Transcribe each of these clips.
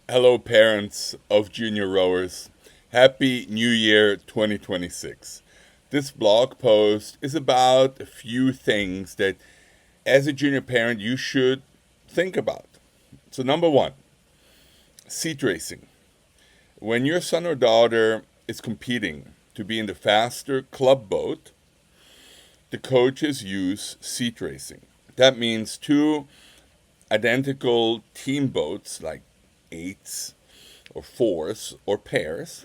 Hello, parents of junior rowers. Happy New Year 2026. This blog post is about a few things that, as a junior parent, you should think about. So, number one, seat racing. When your son or daughter is competing to be in the faster club boat, the coaches use seat racing. That means two identical team boats, like eights or fours or pairs,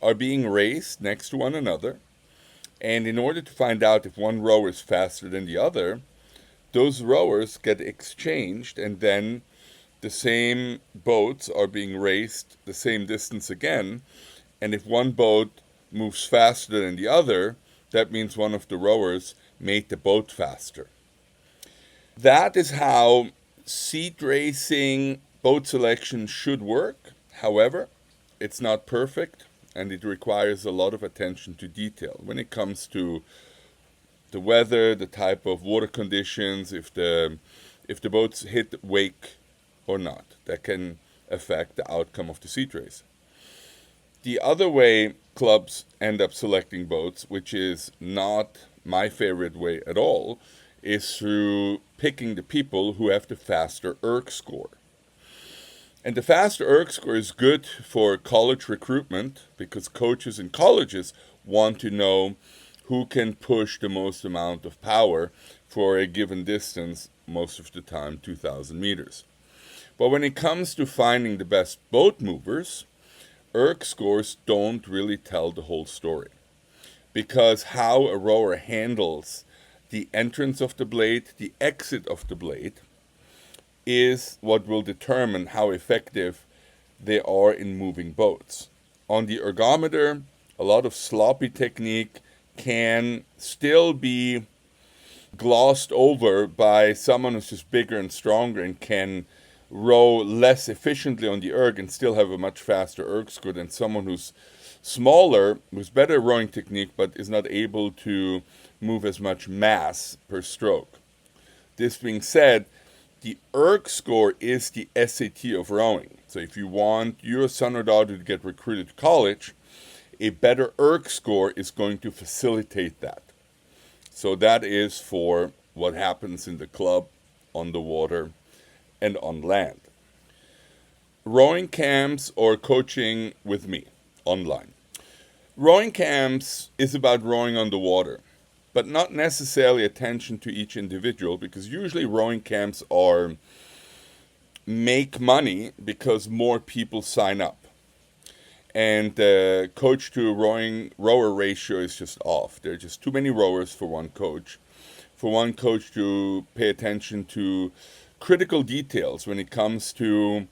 are being raced next to one another. And in order to find out if one rower is faster than the other, those rowers get exchanged, and then the same boats are being raced the same distance again. And if one boat moves faster than the other, that means one of the rowers made the boat faster. That is how seat racing boat selection should work. However, it's not perfect and it requires a lot of attention to detail when it comes to the weather, the type of water conditions, if the boats hit wake or not. That can affect the outcome of the seat race. The other way clubs end up selecting boats, which is not my favorite way at all, is through picking the people who have the faster ERG score. And the faster ERG score is good for college recruitment because coaches in colleges want to know who can push the most amount of power for a given distance, most of the time 2,000 meters. But when it comes to finding the best boat movers, ERG scores don't really tell the whole story because how a rower handles the entrance of the blade, the exit of the blade, is what will determine how effective they are in moving boats. On the ergometer, a lot of sloppy technique can still be glossed over by someone who's just bigger and stronger and can row less efficiently on the erg and still have a much faster erg score than someone who's smaller, who's better rowing technique, but is not able to move as much mass per stroke. This being said, the ERG score is the SAT of rowing. So if you want your son or daughter to get recruited to college, a better ERG score is going to facilitate that. So that is for what happens in the club, on the water, and on land. Rowing camps or coaching with me online. Rowing camps is about rowing on the water, but not necessarily attention to each individual because usually rowing camps are make money because more people sign up. And the coach to rower ratio is just off. There are just too many rowers for one coach. For one coach to pay attention to critical details when it comes to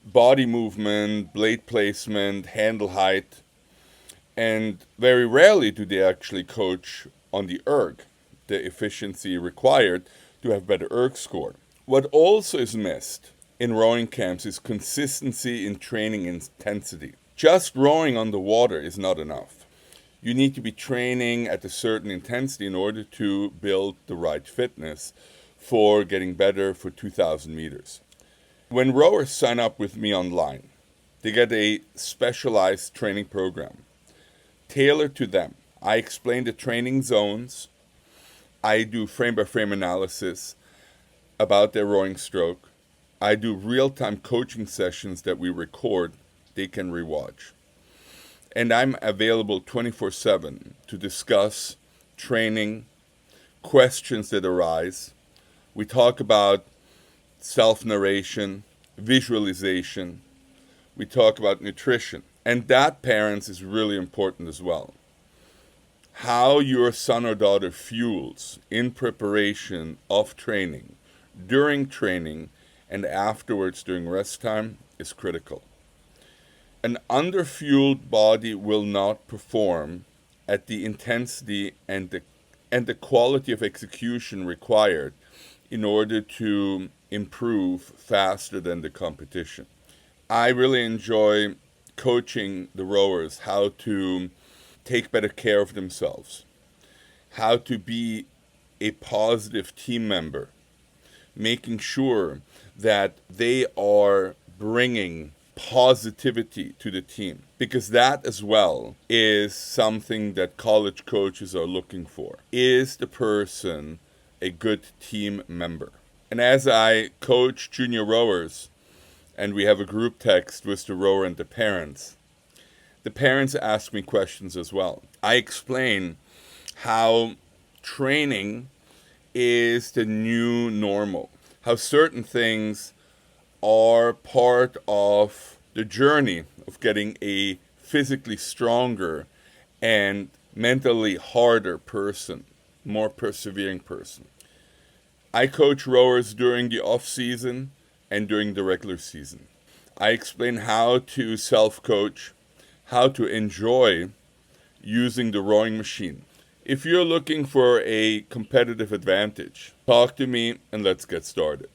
body movement, blade placement, handle height, and very rarely do they actually coach on the erg, the efficiency required to have better erg score. What also is missed in rowing camps is consistency in training intensity. Just rowing on the water is not enough. You need to be training at a certain intensity in order to build the right fitness for getting better for 2,000 meters. When rowers sign up with me online, they get a specialized training program tailored to them. I explain the training zones. I do frame by frame analysis about their rowing stroke. I do real time coaching sessions that we record, they can rewatch. And I'm available 24/7 to discuss training, questions that arise. We talk about self narration, visualization. We talk about nutrition. And that, parents, is really important as well. How your son or daughter fuels in preparation of training, during training, and afterwards during rest time is critical. An underfueled body will not perform at the intensity and the quality of execution required in order to improve faster than the competition. I really enjoy coaching the rowers how to take better care of themselves, how to be a positive team member, making sure that they are bringing positivity to the team, because that as well is something that college coaches are looking for. Is the person a good team member? And as I coach junior rowers, and we have a group text with the rower and the parents ask me questions as well. I explain how training is the new normal, how certain things are part of the journey of getting a physically stronger and mentally harder person, more persevering person. I coach rowers during the off season and during the regular season. I explain how to self-coach, how to enjoy using the rowing machine. If you're looking for a competitive advantage, talk to me and let's get started.